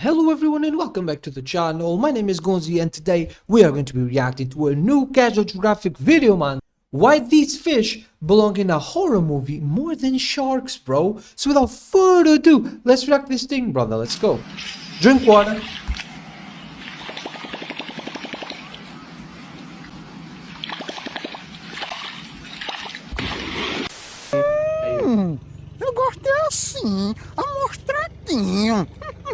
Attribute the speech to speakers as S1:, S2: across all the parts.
S1: Hello everyone and welcome back to the channel. My name is Gonzii and today we are going to be reacting to a new casual geographic video, man. Why these fish belong in a horror movie more than sharks, bro. So without further ado, let's react this thing, brother. Let's go. Drink water.
S2: Eu gostei assim, amostradinho.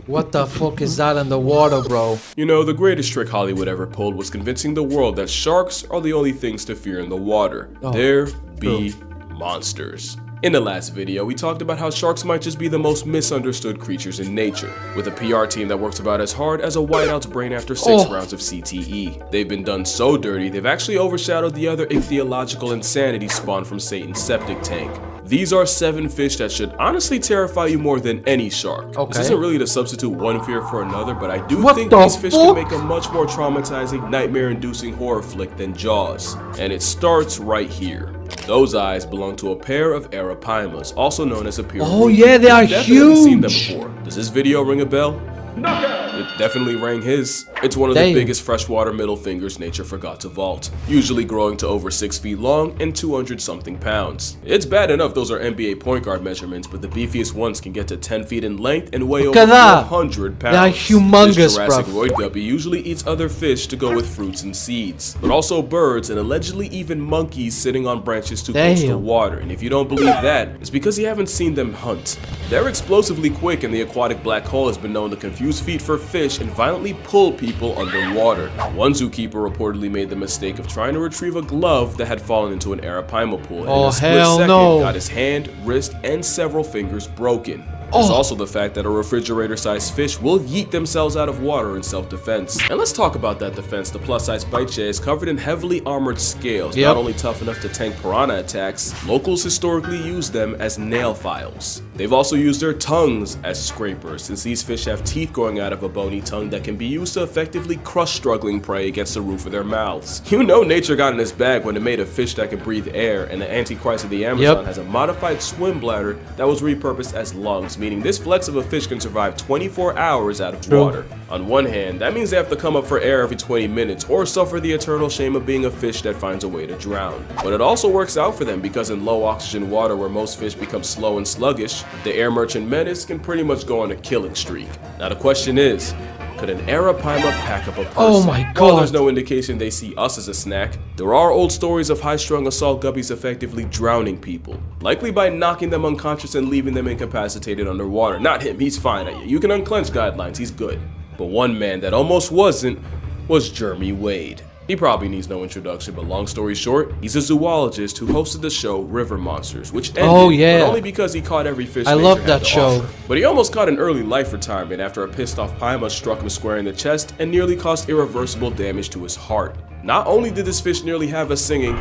S1: What the fuck is that in the water, bro?
S3: You know, the greatest trick Hollywood ever pulled was convincing the world that sharks are the only things to fear in the water. There be monsters. In the last video, we talked about how sharks might just be the most misunderstood creatures in nature, with a PR team that works about as hard as a whiteout's brain after 6 rounds of CTE. They've been done so dirty, they've actually overshadowed the other ichthyological insanity spawned from Satan's septic tank. These are 7 fish that should honestly terrify you more than any shark. This isn't really to substitute one fear for another, but I do think these fish can make a much more traumatizing, nightmare-inducing horror flick than Jaws. And it starts right here. Those eyes belong to a pair of arapaimas, also known as a pure.
S1: Oh yeah, they are huge!
S3: You've definitely seen them before. Does this video ring a bell? It definitely rang his. It's one of the biggest freshwater middle fingers nature forgot to vault, usually growing to over 6 feet long and 200-something pounds. It's bad enough those are NBA point guard measurements, but the beefiest ones can get to 10 feet in length and weigh over 400 pounds.
S1: They are humongous,
S3: this Jurassic guppy usually eats other fish to go with fruits and seeds, but also birds and allegedly even monkeys sitting on branches to coastal water. And if you don't believe that, it's because you haven't seen them hunt. They're explosively quick, and the aquatic black hole has been known to confuse feet for fish and violently pull people underwater. One zookeeper reportedly made the mistake of trying to retrieve a glove that had fallen into an arapaima pool, and in a split second got his hand, wrist, and several fingers broken. There's also the fact that a refrigerator-sized fish will yeet themselves out of water in self-defense. And let's talk about that defense. The plus-size bite jay is covered in heavily armored scales, not only tough enough to tank piranha attacks, locals historically use them as nail files. They've also used their tongues as scrapers, since these fish have teeth growing out of a bony tongue that can be used to effectively crush struggling prey against the roof of their mouths. You know nature got in its bag when it made a fish that can breathe air, and the Antichrist of the Amazon has a modified swim bladder that was repurposed as lungs, meaning this flex of a fish can survive 24 hours out of water. On one hand, that means they have to come up for air every 20 minutes or suffer the eternal shame of being a fish that finds a way to drown. But it also works out for them, because in low oxygen water where most fish become slow and sluggish, the air merchant menace can pretty much go on a killing streak. Now the question is, could an arapaima pack up a person?
S1: Oh my god.
S3: While there's no indication they see us as a snack, there are old stories of high-strung assault guppies effectively drowning people, likely by knocking them unconscious and leaving them incapacitated underwater. Not him, he's fine. You can unclench guidelines, he's good. But one man that almost wasn't was Jeremy Wade. He probably needs no introduction, but long story short, he's a zoologist who hosted the show River Monsters, which ended, but only because he caught every fish nature had to offer. But he almost caught an early life retirement after a pissed-off paima struck him square in the chest and nearly caused irreversible damage to his heart. Not only did this fish nearly have us singing,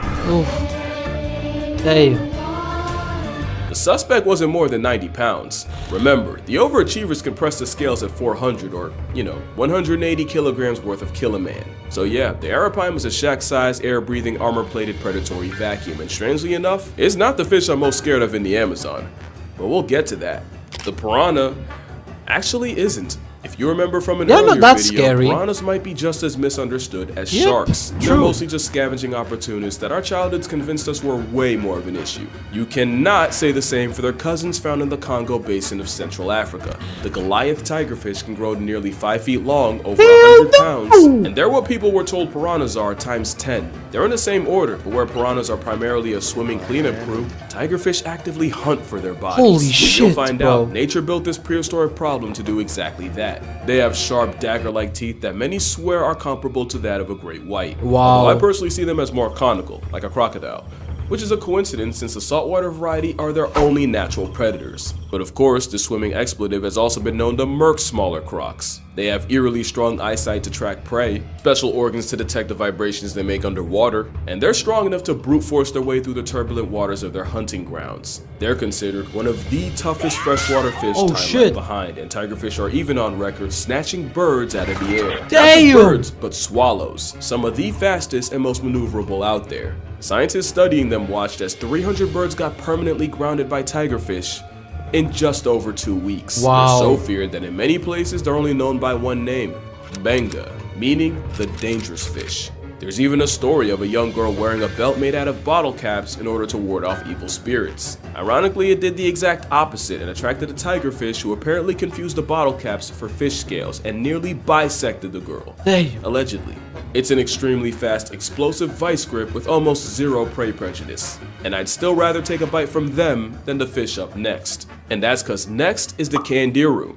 S3: the suspect wasn't more than 90 pounds. Remember, the overachievers can press the scales at 400 or, 180 kilograms worth of kill a man. So yeah, the arapaima is a shack-sized, air-breathing, armor-plated predatory vacuum, and strangely enough, it's not the fish I'm most scared of in the Amazon. But we'll get to that. The piranha actually isn't. If you remember from an earlier video, piranhas might be just as misunderstood as sharks. They're mostly just scavenging opportunists that our childhoods convinced us were way more of an issue. You cannot say the same for their cousins found in the Congo basin of Central Africa. The Goliath tigerfish can grow to nearly 5 feet long, over 100 pounds, and they're what people were told piranhas are times 10. They're in the same order, but where piranhas are primarily a swimming cleanup crew, tigerfish actively hunt for their bodies.
S1: Holy shit,
S3: you'll find out, nature built this prehistoric problem to do exactly that. They have sharp dagger-like teeth that many swear are comparable to that of a great white. Although I personally see them as more conical, like a crocodile, which is a coincidence since the saltwater variety are their only natural predators. But of course, the swimming expletive has also been known to murk smaller crocs. They have eerily strong eyesight to track prey, special organs to detect the vibrations they make underwater, and they're strong enough to brute force their way through the turbulent waters of their hunting grounds. They're considered one of the toughest freshwater fish time left behind, and tigerfish are even on record snatching birds out of the air. Not just birds, but swallows, some of the fastest and most maneuverable out there. Scientists studying them watched as 300 birds got permanently grounded by tigerfish in just over 2 weeks.
S1: Wow.
S3: They're so feared that in many places they're only known by one name, benga, meaning the dangerous fish. There's even a story of a young girl wearing a belt made out of bottle caps in order to ward off evil spirits. Ironically, it did the exact opposite and attracted a tigerfish who apparently confused the bottle caps for fish scales and nearly bisected the girl.
S1: Damn.
S3: Allegedly. It's an extremely fast, explosive vice grip with almost zero prey prejudice. And I'd still rather take a bite from them than the fish up next. And that's cause next is the candiru.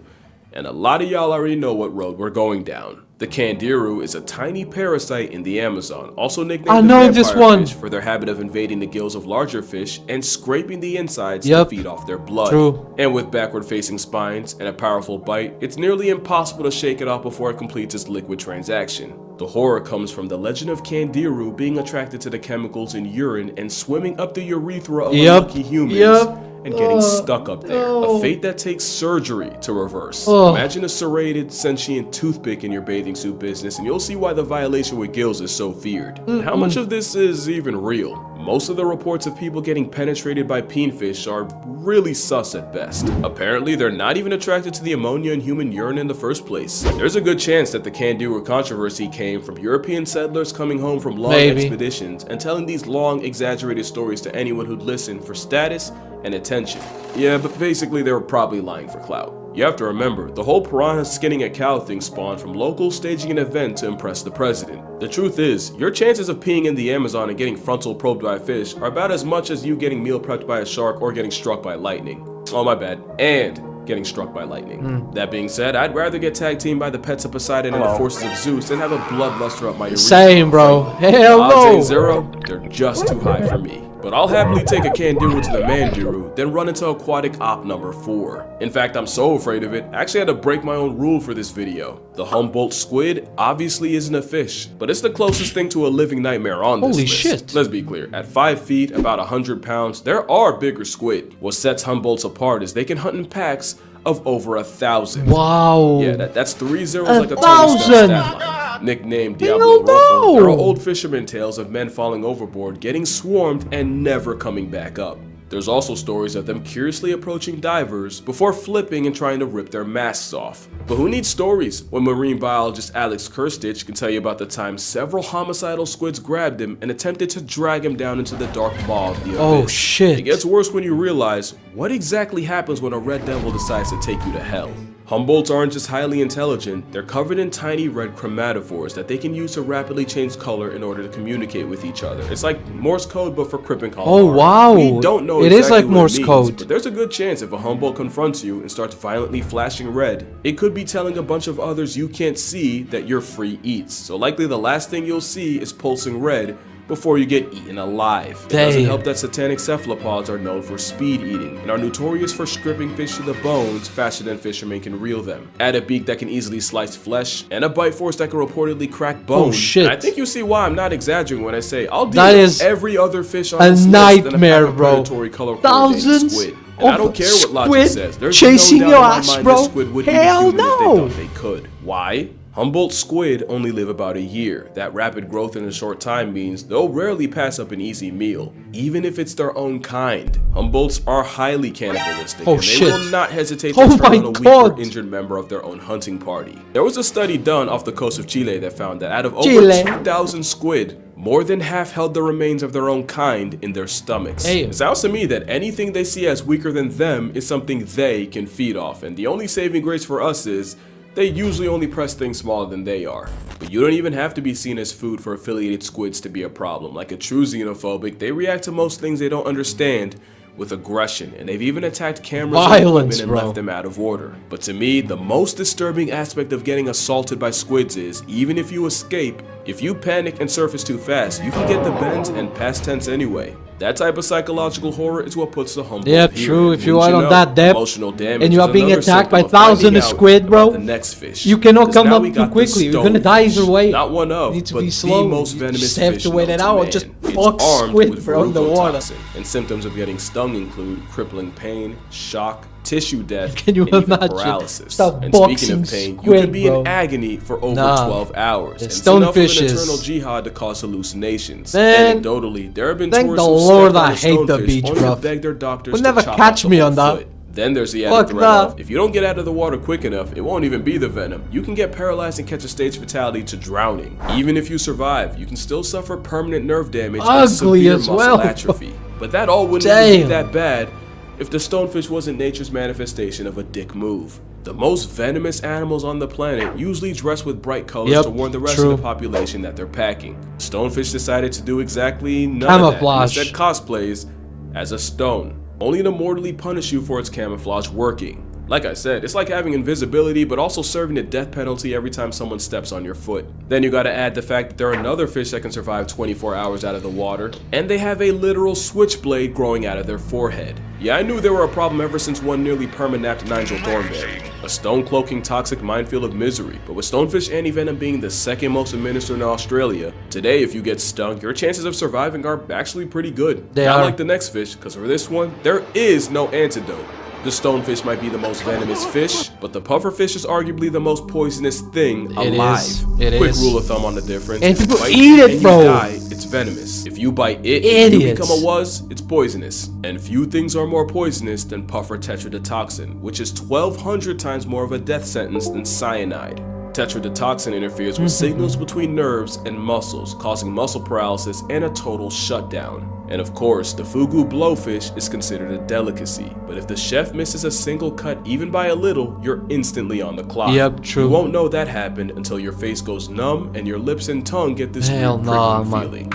S3: And a lot of y'all already know what road we're going down. The candiru is a tiny parasite in the Amazon, also nicknamed the vampire fish for their habit of invading the gills of larger fish and scraping the insides to feed off their blood.
S1: True.
S3: And with backward-facing spines and a powerful bite, it's nearly impossible to shake it off before it completes its liquid transaction. The horror comes from the legend of candiru being attracted to the chemicals in urine and swimming up the urethra of unlucky humans. And getting stuck up there. A fate that takes surgery to reverse. Imagine a serrated, sentient toothpick in your bathing suit business and you'll see why the violation with gills is so feared. How much of this is even real? Most of the reports of people getting penetrated by peenfish are really sus at best. Apparently, they're not even attracted to the ammonia in human urine in the first place. There's a good chance that the candiru controversy came from European settlers coming home from long expeditions and telling these long, exaggerated stories to anyone who'd listen for status and attention. Yeah, but basically they were probably lying for clout. You have to remember, the whole piranha skinning a cow thing spawned from locals staging an event to impress the president. The truth is, your chances of peeing in the Amazon and getting frontal probed by a fish are about as much as you getting meal prepped by a shark or getting struck by lightning. Oh my bad. And getting struck by lightning. That being said, I'd rather get tag teamed by the pets of Poseidon and the forces of Zeus than have a bloodluster up my urethra.
S1: Same, bro. Hell no.
S3: Odds ain't zero, they're just too high for me. But I'll happily take a candiru to the mandiru, then run into aquatic op number 4. In fact, I'm so afraid of it, I actually had to break my own rule for this video. The Humboldt squid obviously isn't a fish, but it's the closest thing to a living nightmare on this list.
S1: Holy shit.
S3: Let's be clear, at 5 feet, about 100 pounds, there are bigger squid. What sets Humboldts apart is they can hunt in packs of over 1,000.
S1: Wow.
S3: Yeah, that's 3 zeros like a Tony stat line. Nicknamed Diablo Rojo, there are old fisherman tales of men falling overboard, getting swarmed, and never coming back up. There's also stories of them curiously approaching divers before flipping and trying to rip their masks off. But who needs stories when marine biologist Alex Kirstich can tell you about the time several homicidal squids grabbed him and attempted to drag him down into the dark maw of the abyss.
S1: Oh shit.
S3: It gets worse when you realize what exactly happens when a red devil decides to take you to hell. Humboldts aren't just highly intelligent, they're covered in tiny red chromatophores that they can use to rapidly change color in order to communicate with each other. It's like Morse code but for Crip and Calamari.
S1: Oh wow.
S3: We don't know
S1: it
S3: exactly
S1: is like
S3: what
S1: Morse
S3: it means,
S1: code.
S3: but there's a good chance if a Humboldt confronts you and starts violently flashing red, it could be telling a bunch of others you can't see that you're free eats. So likely the last thing you'll see is pulsing red before you get eaten alive. It doesn't help that satanic cephalopods are known for speed eating and are notorious for stripping fish to the bones faster than fishermen can reel them. Add a beak that can easily slice flesh and a bite force that can reportedly crack bones.
S1: Oh shit.
S3: I think you see why I'm not exaggerating when I say I'll deal with every other fish on this list than a pack of predatory color-coordinated squid. And I don't care what logic says. There's
S1: chasing
S3: no
S1: your
S3: doubt
S1: ass,
S3: in my mind
S1: bro.
S3: this squid would eat a human if they thought they could. Why? Humboldt squid only live about a year. That rapid growth in a short time means they'll rarely pass up an easy meal, even if it's their own kind. Humboldts are highly cannibalistic, and they will not hesitate to turn on a weak or injured member of their own hunting party. There was a study done off the coast of Chile that found that out of over 2,000 squid, more than half held the remains of their own kind in their stomachs. It sounds to me that anything they see as weaker than them is something they can feed off, and the only saving grace for us is they usually only press things smaller than they are. But you don't even have to be seen as food for affiliated squids to be a problem. Like a true xenophobic, they react to most things they don't understand with aggression, and they've even attacked cameras and equipment and left them out of order. But to me, the most disturbing aspect of getting assaulted by squids is, even if you escape, if you panic and surface too fast, you can get the bends and past tense anyway. That type of psychological horror is what puts the Humboldt here.
S1: True, if you are on that depth and you are being attacked by thousands of squid, bro,
S3: the next fish.
S1: You cannot come up too quickly. You're gonna die either way.
S3: Not one of,
S1: you need to
S3: but
S1: be slow.
S3: the most venomous
S1: you just have
S3: fish
S1: to wait
S3: known
S1: it
S3: to
S1: out.
S3: man.
S1: Just
S3: It's
S1: fuck
S3: armed
S1: squid
S3: with
S1: for underwater.
S3: varugotoxin, and symptoms of getting stung include crippling pain, shock, tissue death,
S1: Can you
S3: and even
S1: imagine?
S3: paralysis.
S1: Stop
S3: And speaking of
S1: boxing
S3: pain,
S1: squid,
S3: you can be
S1: bro.
S3: in agony for over 12 hours.
S1: The
S3: And it's enough of an
S1: stonefishes.
S3: internal jihad to cause hallucinations.
S1: Man,
S3: Anecdotally, there have been
S1: thank
S3: tourists
S1: the
S3: who
S1: Lord
S3: stepped on
S1: I
S3: a
S1: hate the
S3: stonefish
S1: beach,
S3: only
S1: bro.
S3: to beg their doctors
S1: Will
S3: to
S1: never
S3: chop
S1: catch
S3: off
S1: me
S3: the
S1: on
S3: whole
S1: that.
S3: foot. Then there's the added threat of, if you don't get out of the water quick enough, it won't even be the venom. You can get paralyzed and catch a stage fatality to drowning. Even if you survive, you can still suffer permanent nerve damage and severe muscle atrophy. But that all wouldn't even be that bad if the stonefish wasn't nature's manifestation of a dick move. The most venomous animals on the planet usually dress with bright colors to warn the rest of the population that they're packing. Stonefish decided to do exactly none of that. Instead cosplays as a stone, only to mortally punish you for its camouflage working. Like I said, it's like having invisibility but also serving the death penalty every time someone steps on your foot. Then you gotta add the fact that there are another fish that can survive 24 hours out of the water, and they have a literal switchblade growing out of their forehead. Yeah, I knew they were a problem ever since one nearly perma-napped Nigel Thornberry, a stone-cloaking toxic minefield of misery. But with stonefish anti-venom being the second most administered in Australia, today if you get stung, your chances of surviving are actually pretty good. Not like the next fish, because for this one, there is no antidote. The stonefish might be the most venomous fish, but the pufferfish is arguably the most poisonous thing alive. Quick rule of thumb on the difference.
S1: And people eat it, bro.
S3: You die, it's venomous. If you bite it, if you become a wuzz, it's poisonous. And few things are more poisonous than puffer tetrodotoxin, which is 1,200 times more of a death sentence than cyanide. Tetrodotoxin interferes with signals between nerves and muscles, causing muscle paralysis and a total shutdown. And of course, the fugu blowfish is considered a delicacy, but if the chef misses a single cut even by a little, you're instantly on the clock.
S1: Yep, true.
S3: You won't know that happened until your face goes numb and your lips and tongue get this weird prickling feeling.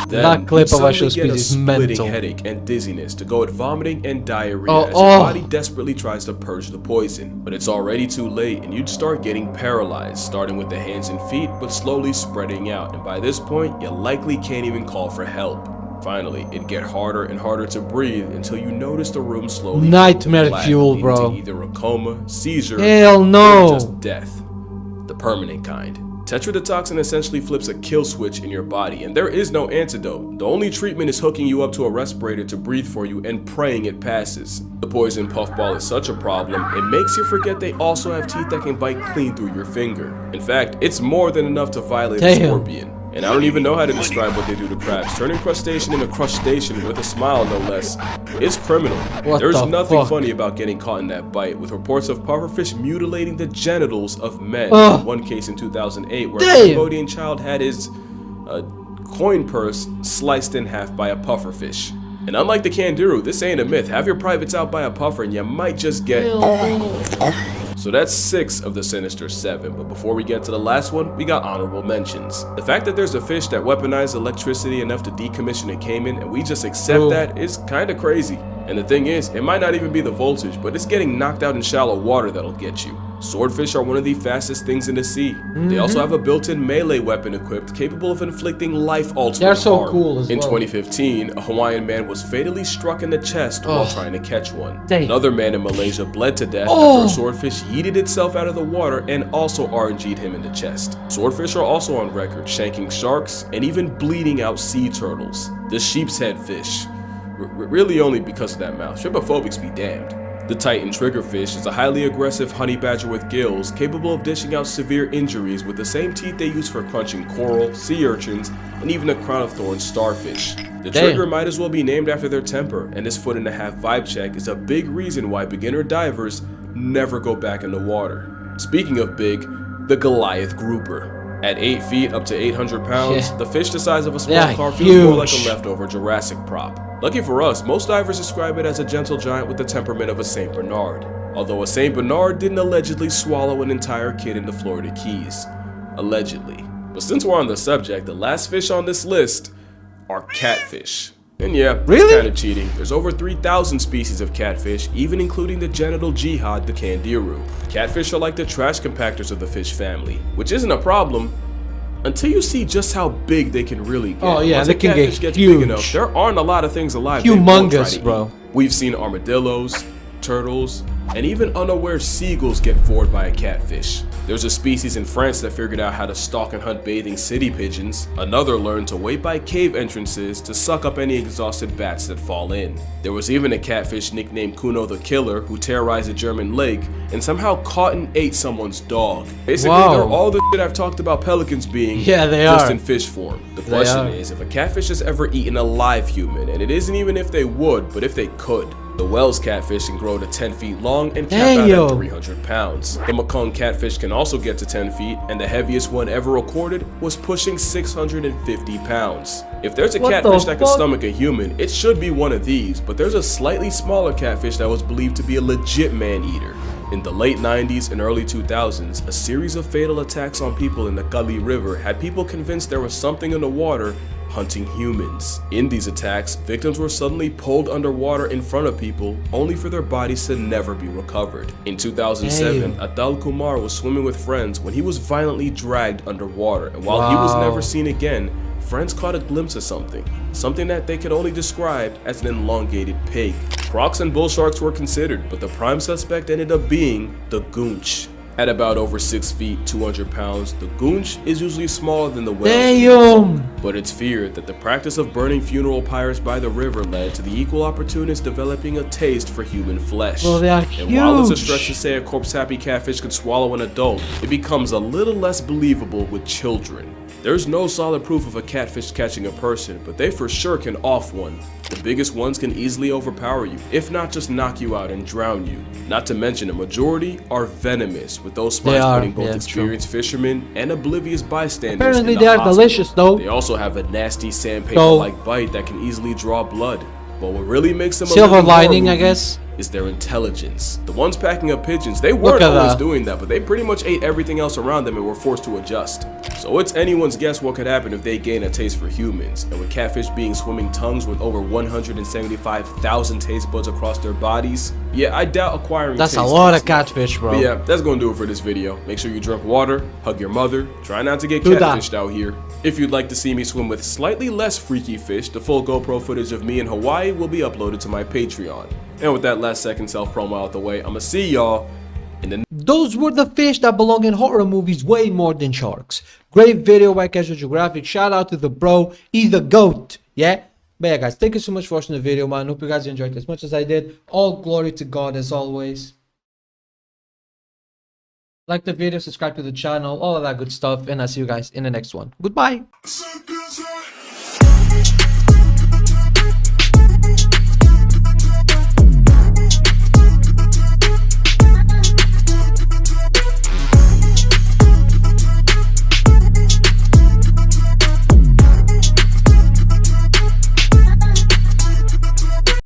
S3: Then
S1: that clip of
S3: actual species is splitting headache and dizziness to go at vomiting and diarrhea as your body desperately tries to purge the poison. But it's already too late and you'd start getting paralyzed, starting with the hands and feet but slowly spreading out, and by this point you likely can't even call for help. Finally, it'd get harder and harder to breathe until you notice the room slowly
S1: nightmare fuel, bro.
S3: To either a coma, seizure,
S1: or
S3: just death. The permanent kind. Tetrodotoxin essentially flips a kill switch in your body, and there is no antidote. The only treatment is hooking you up to a respirator to breathe for you and praying it passes. The poison puffball is such a problem, it makes you forget they also have teeth that can bite clean through your finger. In fact, it's more than enough to violate a scorpion. And I don't even know how to describe what they do to crabs. Turning crustacean into crustacean with a smile, no less, is criminal. There's nothing funny about getting caught in that bite, with reports of pufferfish mutilating the genitals of men. One case in 2008 where a Cambodian child had his coin purse sliced in half by a pufferfish. And unlike the candiru, this ain't a myth. Have your privates out by a puffer and you might just get... So that's 6 of the sinister 7, but before we get to the last one, we got honorable mentions. The fact that there's a fish that weaponized electricity enough to decommission a caiman and we just accept that is kinda crazy. And the thing is, it might not even be the voltage, but it's getting knocked out in shallow water that'll get you. Swordfish are one of the fastest things in the sea. They also have a built-in melee weapon equipped capable of inflicting life-altering harm.
S1: Cool as
S3: in 2015, a Hawaiian man was fatally struck in the chest while trying to catch one. Another man in Malaysia bled to death after a swordfish yeeted itself out of the water and also RNG'd him in the chest. Swordfish are also on record shanking sharks and even bleeding out sea turtles. The sheep's head fish. Really only because of that mouth. Trypophobics be damned. The Titan triggerfish is a highly aggressive honey badger with gills capable of dishing out severe injuries with the same teeth they use for crunching coral, sea urchins, and even a crown of thorns starfish. The trigger might as well be named after their temper, and this 1.5-foot vibe check is a big reason why beginner divers never go back in the water. Speaking of big, the Goliath grouper. At 8 feet up to 800 pounds, the fish the size of a small car feels more like a leftover Jurassic prop. Lucky for us, most divers describe it as a gentle giant with the temperament of a St. Bernard. Although a St. Bernard didn't allegedly swallow an entire kid in the Florida Keys. Allegedly. But since we're on the subject, the last fish on this list are catfish. And yeah, it's kind of cheating. There's over 3,000 species of catfish, even including the genital jihad, the candiru. Catfish are like the trash compactors of the fish family, which isn't a problem until you see just how big they can really get.
S1: Oh yeah,
S3: once
S1: they can get
S3: gets
S1: huge.
S3: Big enough, there aren't a lot of things alive.
S1: Humongous, bro.
S3: We've seen armadillos, turtles, and even unaware seagulls get gored by a catfish. There's a species in France that figured out how to stalk and hunt bathing city pigeons. Another learned to wait by cave entrances to suck up any exhausted bats that fall in. There was even a catfish nicknamed Kuno the Killer who terrorized a German lake and somehow caught and ate someone's dog. Basically, they're all the shit I've talked about pelicans being, just in fish form. The question is, if a catfish has ever eaten a live human, and it isn't even if they would, but if they could, The Wells catfish can grow to 10 feet long and cap out at 300 pounds. The Mekong catfish can also get to 10 feet, and the heaviest one ever recorded was pushing 650 pounds. If there's a catfish that can stomach a human, it should be one of these, but there's a slightly smaller catfish that was believed to be a legit man-eater. In the late 90s and early 2000s, a series of fatal attacks on people in the Kali River had people convinced there was something in the water hunting humans. In these attacks, victims were suddenly pulled underwater in front of people, only for their bodies to never be recovered. In 2007, Atal Kumar was swimming with friends when he was violently dragged underwater, and while he was never seen again, friends caught a glimpse of something that they could only describe as an elongated pig. Crocs and bull sharks were considered, but the prime suspect ended up being the goonch. At about over 6 feet, 200 pounds, the goonch is usually smaller than the whales. But it's feared that the practice of burning funeral pyres by the river led to the equal opportunists developing a taste for human flesh. And while it's a stretch to say a corpse-happy catfish could swallow an adult, it becomes a little less believable with children. There's no solid proof of a catfish catching a person, but they for sure can off one. The biggest ones can easily overpower you, if not just knock you out and drown you. Not to mention a majority are venomous, with those spines putting both experienced fishermen and oblivious bystanders
S1: Apparently
S3: in
S1: they
S3: the
S1: are
S3: hospital.
S1: delicious though.
S3: They also have a nasty sandpaper-like bite that can easily draw blood. But what really makes them a
S1: Silver
S3: living horror
S1: lining, I
S3: movie
S1: guess,
S3: is their intelligence. The ones packing up pigeons, they weren't always doing that, but they pretty much ate everything else around them and were forced to adjust. So it's anyone's guess what could happen if they gain a taste for humans. And with catfish being swimming tongues with over 175,000 taste buds across their bodies, yeah, I doubt acquiring
S1: that's
S3: taste
S1: a lot
S3: buds.
S1: of catfish, bro.
S3: But yeah, that's gonna do it for this video. Make sure you drink water, hug your mother, try not to get catfished out here. If you'd like to see me swim with slightly less freaky fish, the full GoPro footage of me in Hawaii will be uploaded to my Patreon. And with that last second self-promo out the way, I'ma see y'all in the
S1: Those were the fish that belong in horror movies way more than sharks. Great video by Geographic. Shout out to the bro. He's the GOAT. Yeah? But yeah, guys, thank you so much for watching the video, man. Hope you guys enjoyed it as much as I did. All glory to God as always. Like the video, subscribe to the channel, all of that good stuff. And I'll see you guys in the next one. Goodbye.